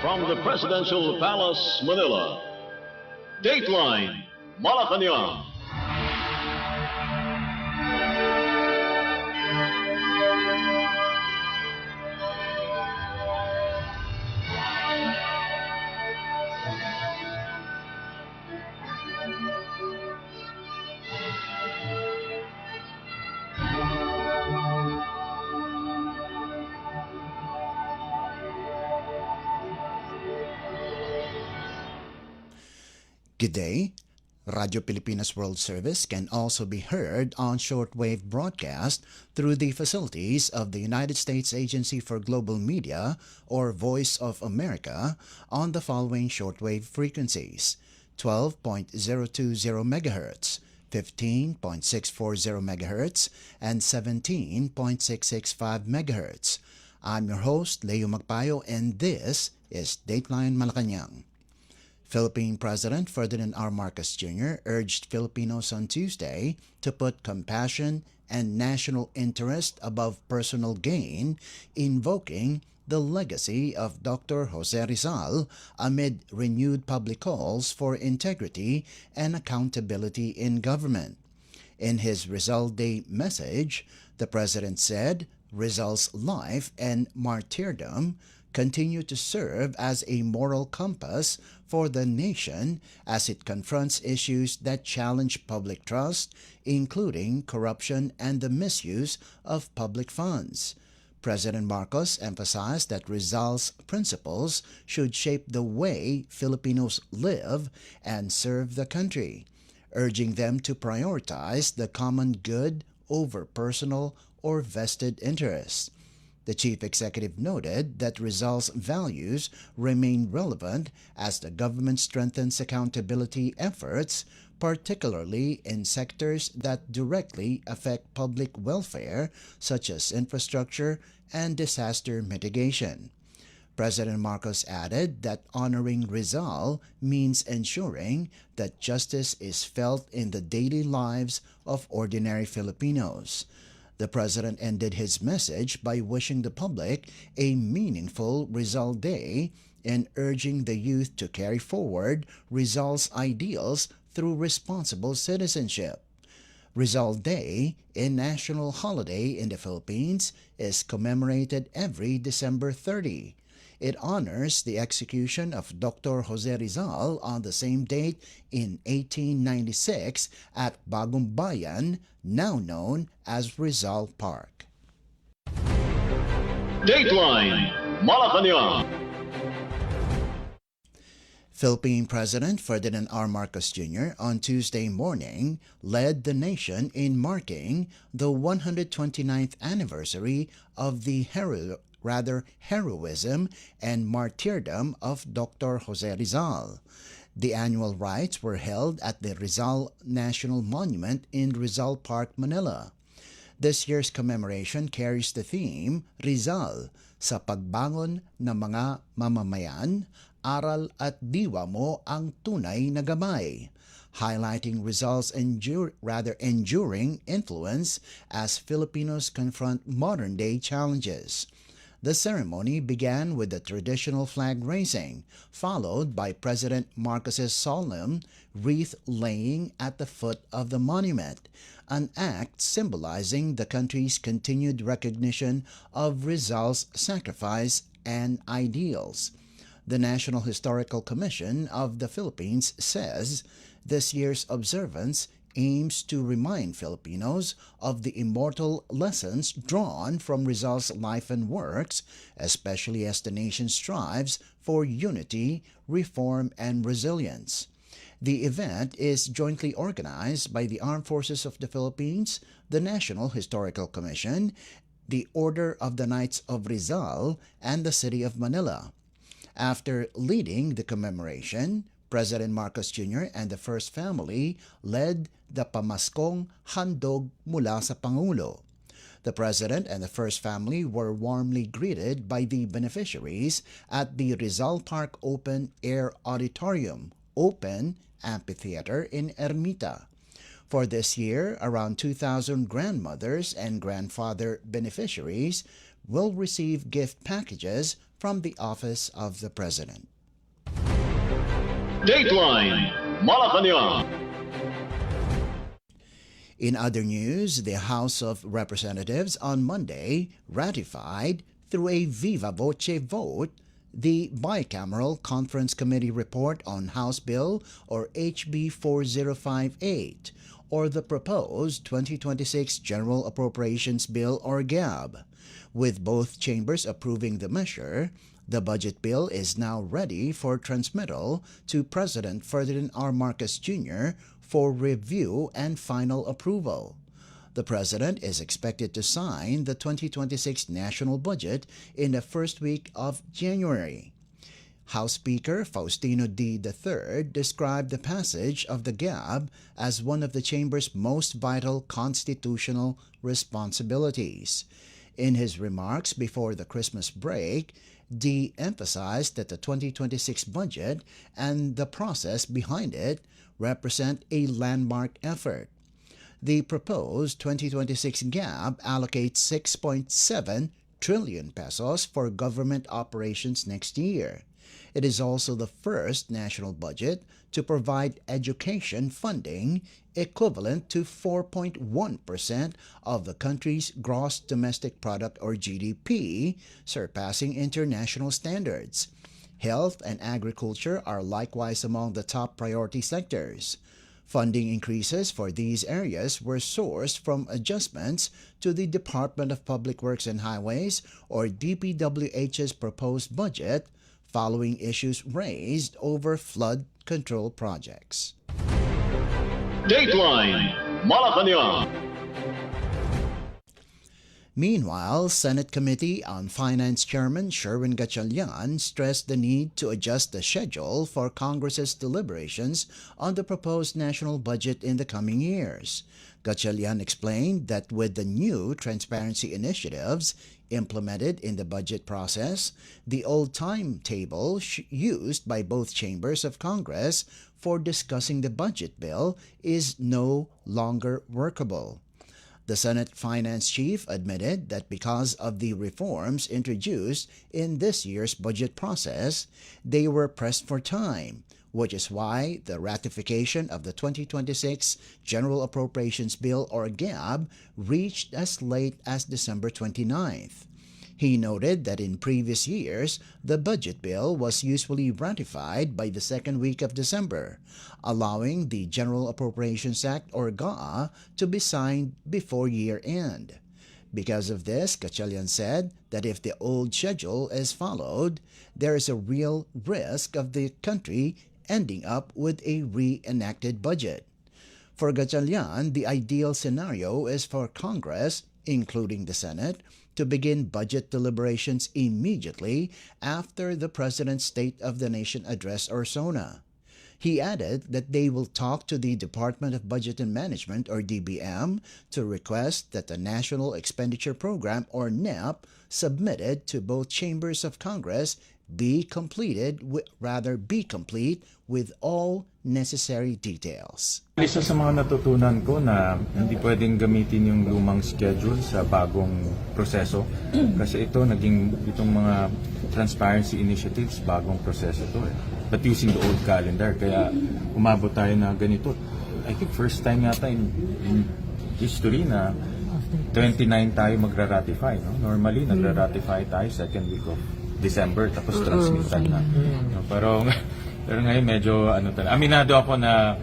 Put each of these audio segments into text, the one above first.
From the Presidential Palace, Manila, Dateline Malacañang. Good day. Radio Pilipinas World Service can also be heard on shortwave broadcast through the facilities of the United States Agency for Global Media, or Voice of America, on the following shortwave frequencies: 12.020 MHz, 15.640 MHz, and 17.665 MHz. I'm your host, Leo Magpayo, and this is Dateline Malacañang. Philippine President Ferdinand R. Marcos Jr. urged Filipinos on Tuesday to put compassion and national interest above personal gain, invoking the legacy of Dr. Jose Rizal amid renewed public calls for integrity and accountability in government. In his Rizal Day message, the President said Rizal's life and martyrdom continue to serve as a moral compass for the nation as it confronts issues that challenge public trust, including corruption and the misuse of public funds. President Marcos emphasized that Rizal's principles should shape the way Filipinos live and serve the country, urging them to prioritize the common good over personal or vested interests. The chief executive noted that Rizal's values remain relevant as the government strengthens accountability efforts, particularly in sectors that directly affect public welfare, such as infrastructure and disaster mitigation. President Marcos added that honoring Rizal means ensuring that justice is felt in the daily lives of ordinary Filipinos. The President ended his message by wishing the public a meaningful Rizal Day and urging the youth to carry forward Rizal's ideals through responsible citizenship. Rizal Day, a national holiday in the Philippines, is commemorated every December 30. It honors the execution of Dr. Jose Rizal on the same date in 1896 at Bagong Bayan, now known as Rizal Park. Dateline Malacañang. Philippine President Ferdinand R. Marcos Jr. on Tuesday morning led the nation in marking the 129th anniversary of the heroism and martyrdom of Dr. Jose Rizal. The annual rites were held at the Rizal National Monument in Rizal Park, Manila. This year's commemoration carries the theme, Rizal, sa pagbangon ng mga mamamayan, aral at diwa mo ang tunay na gabay, highlighting Rizal's enduring influence as Filipinos confront modern-day challenges. The ceremony began with the traditional flag raising, followed by President Marcos's solemn wreath-laying at the foot of the monument, an act symbolizing the country's continued recognition of Rizal's sacrifice and ideals. The National Historical Commission of the Philippines says this year's observance aims to remind Filipinos of the immortal lessons drawn from Rizal's life and works, especially as the nation strives for unity, reform, and resilience. The event is jointly organized by the Armed Forces of the Philippines, the National Historical Commission, the Order of the Knights of Rizal, and the City of Manila. After leading the commemoration, President Marcos Jr. and the First Family led the pamaskong handog mula sa Pangulo. The President and the First Family were warmly greeted by the beneficiaries at the Rizal Park Open Air Auditorium, Open Amphitheater in Ermita. For this year, around 2,000 grandmothers and grandfather beneficiaries will receive gift packages from the Office of the President. Dateline Malacañang. In other news, the House of Representatives on Monday ratified through a viva voce vote the Bicameral Conference Committee report on House Bill or HB 4058 or the proposed 2026 General Appropriations Bill or GAB. With both chambers approving the measure, the budget bill is now ready for transmittal to President Ferdinand R. Marcos Jr. for review and final approval. The President is expected to sign the 2026 national budget in the first week of January. House Speaker Faustino D. III described the passage of the GAB as one of the chamber's most vital constitutional responsibilities. In his remarks before the Christmas break, D emphasized that the 2026 budget and the process behind it represent a landmark effort. The proposed 2026 GAB allocates 6.7 trillion pesos for government operations next year. It is also the first national budget to provide education funding equivalent to 4.1% of the country's gross domestic product or GDP, surpassing international standards. Health and agriculture are likewise among the top priority sectors. Funding increases for these areas were sourced from adjustments to the Department of Public Works and Highways or DPWH's proposed budget following issues raised over flood control projects. Dateline Malacañang. Meanwhile, Senate Committee on Finance Chairman Sherwin Gatchalian stressed the need to adjust the schedule for Congress's deliberations on the proposed national budget in the coming years. Gatchalian explained that with the new transparency initiatives implemented in the budget process, the old timetable used by both chambers of Congress for discussing the budget bill is no longer workable. The Senate Finance Chief admitted that because of the reforms introduced in this year's budget process, they were pressed for time, which is why the ratification of the 2026 General Appropriations Bill or GAB reached as late as December 29th. He noted that in previous years, the budget bill was usually ratified by the second week of December, allowing the General Appropriations Act or GAA to be signed before year-end. Because of this, Gatchalian said that if the old schedule is followed, there is a real risk of the country ending up with a reenacted budget. For Gatchalian, the ideal scenario is for Congress, including the Senate, to begin budget deliberations immediately after the President's State of the Nation Address or SONA. He added that they will talk to the Department of Budget and Management or DBM to request that the National Expenditure Program or NEP submitted to both chambers of Congress be complete with all necessary details. Isa sa mga natutunan ko na hindi pwedeng gamitin yung lumang schedule sa bagong proseso kasi itong mga transparency initiatives, bagong proseso to but using the old calendar, kaya umabot tayo na ganito. I think first time yata in history na 29 tayo magra-ratify. No? Normally, nagra-ratify tayo second week of December tapos transmitan na. No? Pero ngayon medyo aminado ako na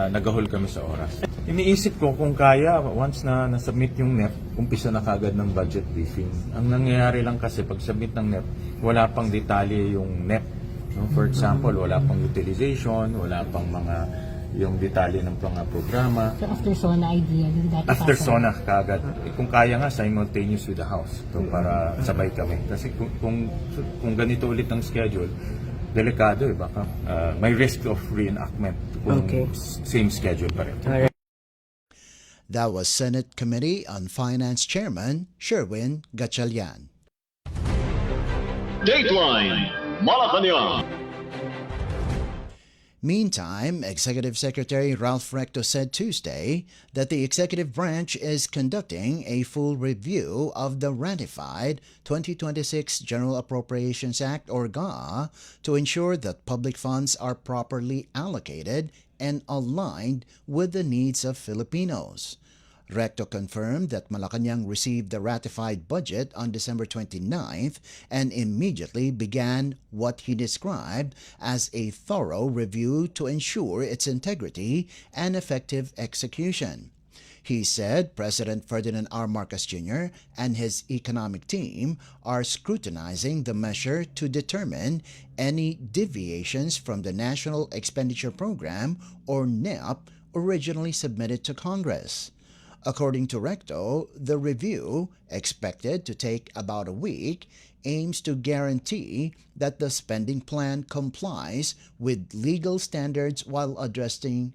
nagahol kami sa oras. Iniisip ko kung kaya once na na-submit yung NEP, umpisa na kagad ng budget briefing. Ang nangyayari lang kasi pag submit ng NEP, wala pang detalye yung NEP. No? For example, wala pang utilization, wala pang yung detalye ng mga programa. So after SONA ideally, after SONA kagad. Kung kaya nga, simultaneous with the House. So para sabay kami. Kasi kung ganito ulit ang schedule, delikado baka may risk of reenactment kung same schedule pa rin. That was Senate Committee on Finance Chairman Sherwin Gatchalian. Dateline Malacañang. Meantime, Executive Secretary Ralph Recto said Tuesday that the executive branch is conducting a full review of the ratified 2026 General Appropriations Act or GA to ensure that public funds are properly allocated and aligned with the needs of Filipinos. Recto confirmed that Malacañang received the ratified budget on December 29th and immediately began what he described as a thorough review to ensure its integrity and effective execution. He said President Ferdinand R. Marcos Jr. and his economic team are scrutinizing the measure to determine any deviations from the National Expenditure Program or NEP originally submitted to Congress. According to Recto, the review, expected to take about a week, aims to guarantee that the spending plan complies with legal standards while addressing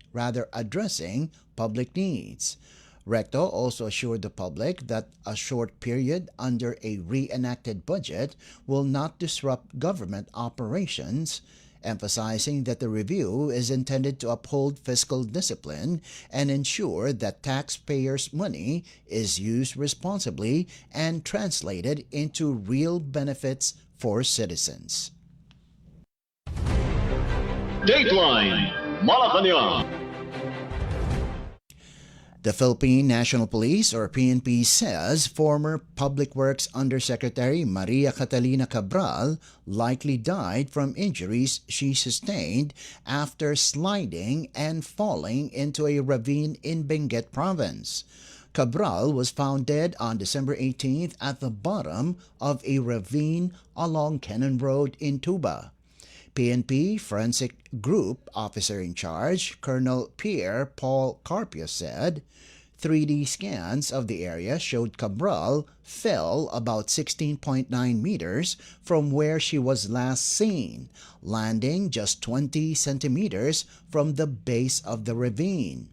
public needs. Recto also assured the public that a short period under a reenacted budget will not disrupt government operations, emphasizing that the review is intended to uphold fiscal discipline and ensure that taxpayers' money is used responsibly and translated into real benefits for citizens. Dateline Malacañang. The Philippine National Police or PNP says former Public Works Undersecretary Maria Catalina Cabral likely died from injuries she sustained after sliding and falling into a ravine in Benguet Province. Cabral was found dead on December 18th at the bottom of a ravine along Cannon Road in Tuba. PNP Forensic Group Officer in Charge, Colonel Pierre Paul Carpio said, 3D scans of the area showed Cabral fell about 16.9 meters from where she was last seen, landing just 20 centimeters from the base of the ravine.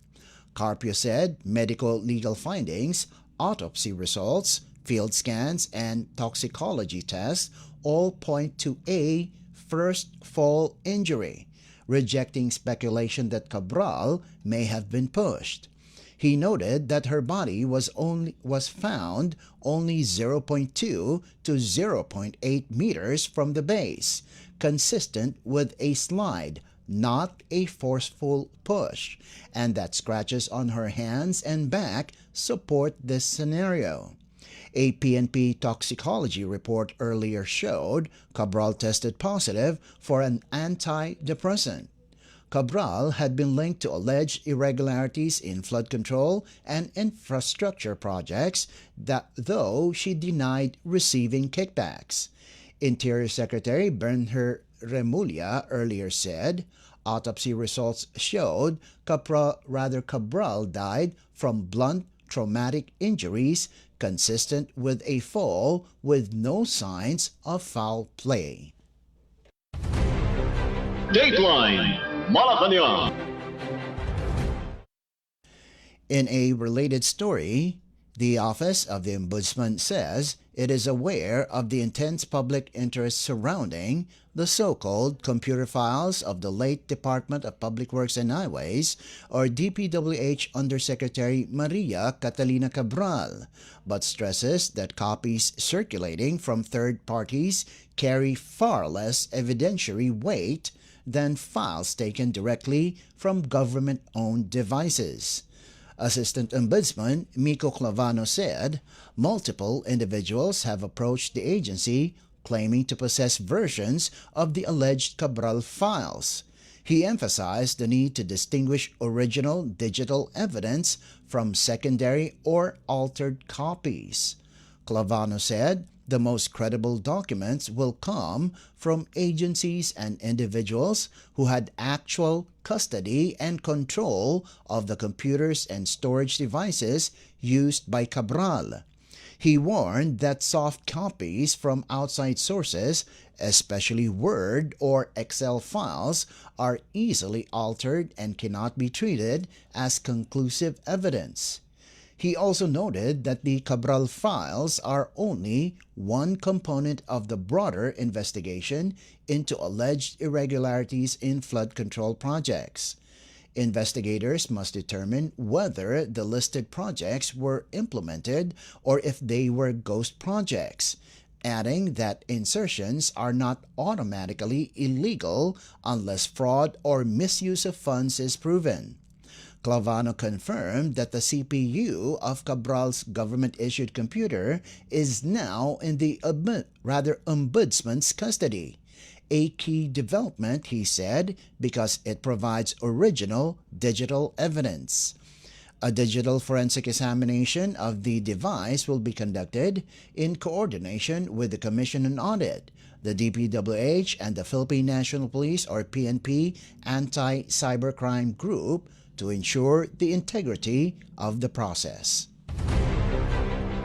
Carpio said medical legal findings, autopsy results, field scans, and toxicology tests all point to a first fall injury, rejecting speculation that Cabral may have been pushed. He noted that her body was found only 0.2 to 0.8 meters from the base, consistent with a slide, not a forceful push, and that scratches on her hands and back support this scenario. A PNP toxicology report earlier showed Cabral tested positive for an antidepressant. Cabral had been linked to alleged irregularities in flood control and infrastructure projects, though she denied receiving kickbacks. Interior Secretary Bernher Remulla earlier said autopsy results showed Cabral died from blunt traumatic injuries consistent with a fall with no signs of foul play. Dateline Malacañang. In a related story, the Office of the Ombudsman says it is aware of the intense public interest surrounding the so-called computer files of the late Department of Public Works and Highways or DPWH Undersecretary Maria Catalina Cabral, but stresses that copies circulating from third parties carry far less evidentiary weight than files taken directly from government-owned devices. Assistant Ombudsman Miko Clavano said multiple individuals have approached the agency claiming to possess versions of the alleged Cabral files. He emphasized the need to distinguish original digital evidence from secondary or altered copies. Clavano said the most credible documents will come from agencies and individuals who had actual custody and control of the computers and storage devices used by Cabral. He warned that soft copies from outside sources, especially Word or Excel files, are easily altered and cannot be treated as conclusive evidence. He also noted that the Cabral files are only one component of the broader investigation into alleged irregularities in flood control projects. Investigators must determine whether the listed projects were implemented or if they were ghost projects, adding that insertions are not automatically illegal unless fraud or misuse of funds is proven. Clavano confirmed that the CPU of Cabral's government-issued computer is now in the ombudsman's custody. A key development, he said, because it provides original digital evidence. A digital forensic examination of the device will be conducted in coordination with the Commission on Audit, the DPWH, and the Philippine National Police or PNP Anti-Cybercrime Group to ensure the integrity of the process.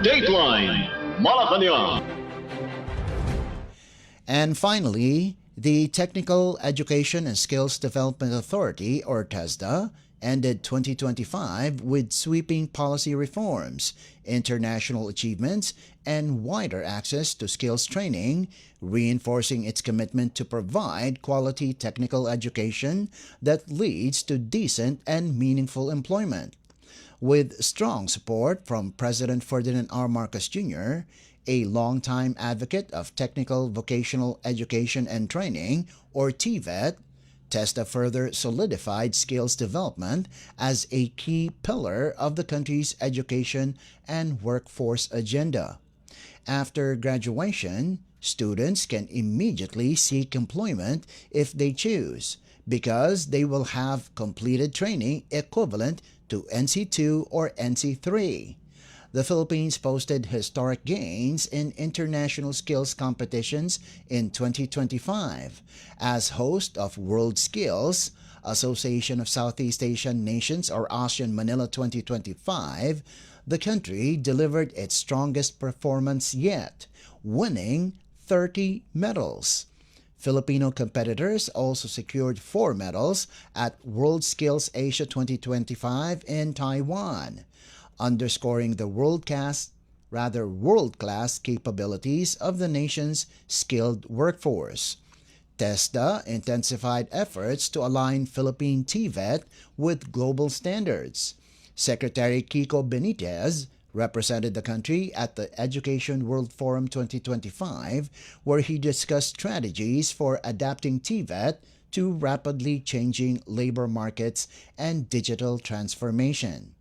Dateline Malacañang. And finally, the Technical Education and Skills Development Authority, or TESDA, ended 2025 with sweeping policy reforms, international achievements, and wider access to skills training, reinforcing its commitment to provide quality technical education that leads to decent and meaningful employment. With strong support from President Ferdinand R. Marcos Jr., a longtime advocate of technical vocational education and training, or TVET, TESDA further solidified skills development as a key pillar of the country's education and workforce agenda. After graduation, students can immediately seek employment if they choose, because they will have completed training equivalent to NC2 or NC3. The Philippines posted historic gains in international skills competitions in 2025. As host of World Skills, Association of Southeast Asian Nations or ASEAN Manila 2025, the country delivered its strongest performance yet, winning 30 medals. Filipino competitors also secured 4 medals at World Skills Asia 2025 in Taiwan, underscoring the world-class capabilities of the nation's skilled workforce. TESDA intensified efforts to align Philippine TVET with global standards. Secretary Kiko Benitez represented the country at the Education World Forum 2025, where he discussed strategies for adapting TVET to rapidly changing labor markets and digital transformation.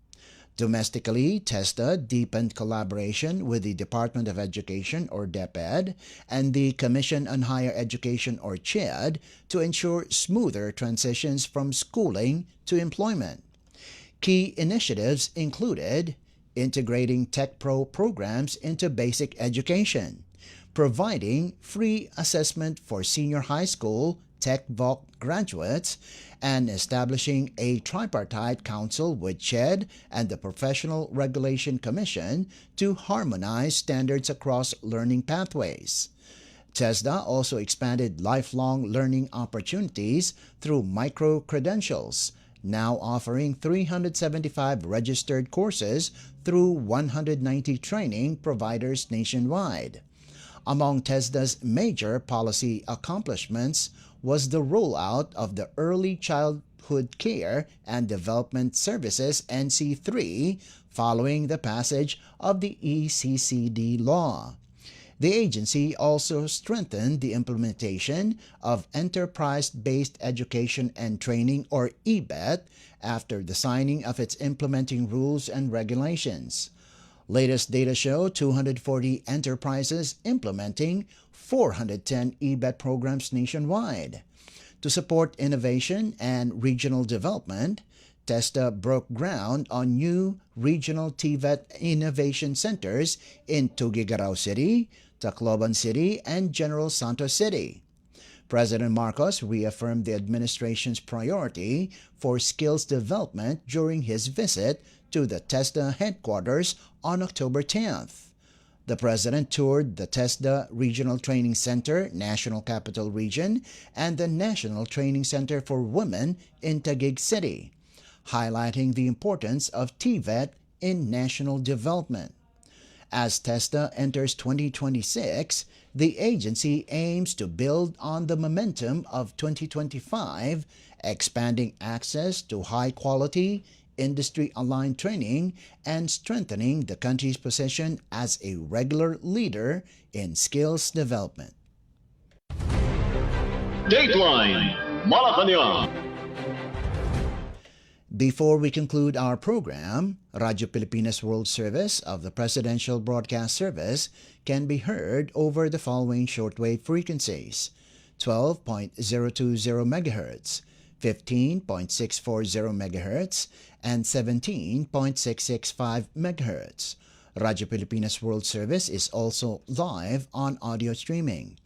Domestically, TESDA deepened collaboration with the Department of Education, or DepEd, and the Commission on Higher Education, or CHED, to ensure smoother transitions from schooling to employment. Key initiatives included integrating Tech Pro programs into basic education, providing free assessment for senior high school Tech Voc graduates, and establishing a tripartite council with CHED and the Professional Regulation Commission to harmonize standards across learning pathways. TESDA also expanded lifelong learning opportunities through micro-credentials, now offering 375 registered courses through 190 training providers nationwide. Among TESDA's major policy accomplishments was the rollout of the Early Childhood Care and Development Services NC3 following the passage of the ECCD law. The agency also strengthened the implementation of Enterprise-Based Education and Training, or EBET, after the signing of its implementing rules and regulations. Latest data show 240 enterprises implementing 410 EBET programs nationwide. To support innovation and regional development, TESDA broke ground on new regional TVET innovation centers in Tuguegarao City, Tacloban City, and General Santos City. President Marcos reaffirmed the administration's priority for skills development during his visit to the TESDA headquarters on October 10th. The President toured the TESDA Regional Training Center, National Capital Region, and the National Training Center for Women in Taguig City, highlighting the importance of TVET in national development. As TESDA enters 2026, the agency aims to build on the momentum of 2025, expanding access to high-quality, industry-aligned training and strengthening the country's position as a regular leader in skills development. Dateline Malacañang. Before we conclude our program, Radyo Pilipinas World Service of the Presidential Broadcast Service can be heard over the following shortwave frequencies: 12.020 MHz, 15.640 MHz, and 17.665 MHz. Radyo Pilipinas World Service is also live on audio streaming.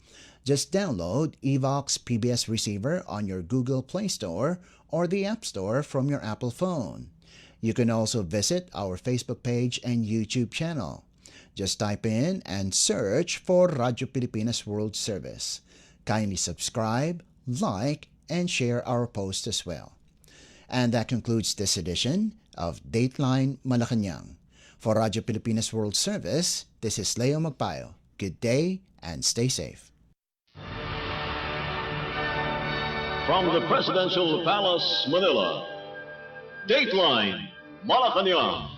Just download Evox PBS Receiver on your Google Play Store or the App Store from your Apple phone. You can also visit our Facebook page and YouTube channel. Just type in and search for Radyo Pilipinas World Service. Kindly subscribe, like, and share our post as well. And that concludes this edition of Dateline Malacañang. For Radyo Pilipinas World Service, this is Leo Magpayo. Good day and stay safe. From the Presidential Palace, Manila, Dateline Malacañang.